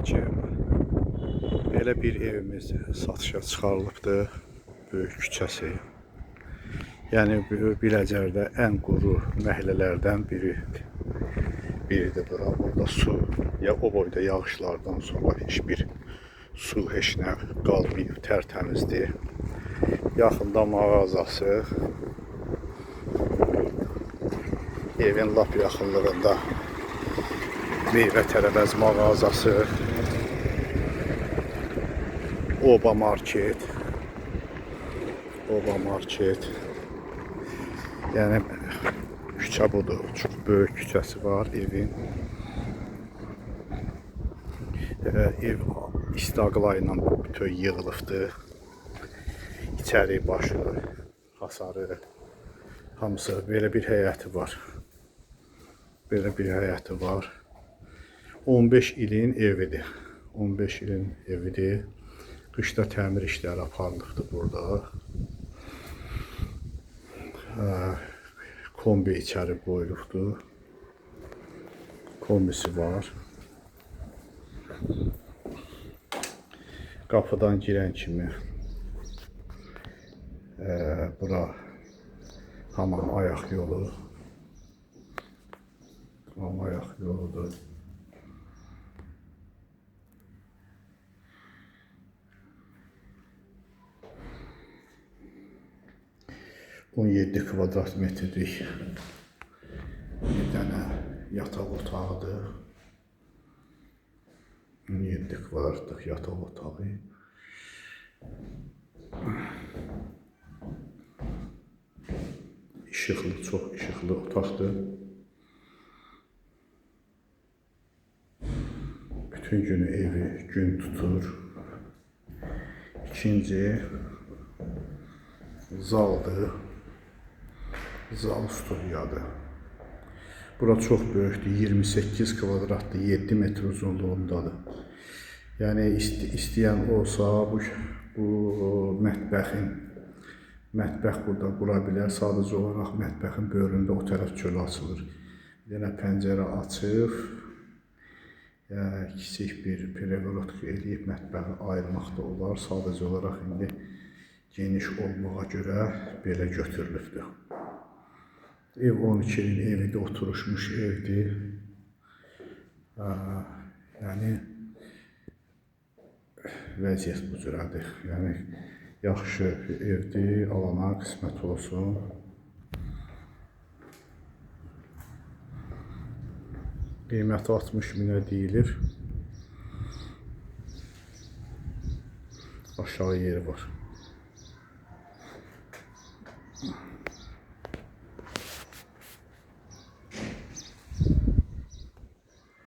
Selamünaleyküm. Belə bir evimiz satışa çıxarılıbdır. Böyük küçəsi. Yəni Biləcərdə ən quru məhəllələrdən biridir bura. Burada su, ya o boyda yağışlardan sonra heç nə qalmayıb, tərtəmizdir. Yaxında mağazası. Evin lap yaxınlığında meyvə tərəvəz mağazası. Oba market. Yəni küçə budur. Çox böyük küçəsi var evin. Ev istaqla ilə bütöv yığılıbdır. İçəri, başı, hasarı, hamısı belə bir həyəti var. 15 ilin evidir. 15 ilin evidir. Qışda təmir işləri aparılıbdır burada. Kombi içəri qoyulubdur. Kombisi var. Qapıdan girən kimi bura hamam ayaq yolu. Hamam ayaq yoludur. ...17 kvadrat metrlik bir dənə yataq otağıdır. 17 kvadratlıq yataq otağı. İşıqlı, çox işıqlı otaqdır. Bütün günü evi gün tutur. İkinci zaldır. Zal studiyadır. Bura çox böyükdür. 28 kvadratdır. 7 metr uzunluğundadır. Yəni istəyən olsa bu mətbəx burada qura bilər. Sadəcə olaraq mətbəxin böyründə o tərəf çölə açılır. Bir dənə pəncərə açıb kiçik bir prevorodka eləyib mətbəxi ayırmaq da olar. Sadəcə olaraq indi geniş olmağa görə belə götürülübdür. Ev 12 ilin evidir, oturuşmuş evdir. Yəni vəziyyət bu cürədir. Yəni yaxşı evdir, alana qismət olsun. Qiyməti 60 minə deyilir. Aşağı yeri var.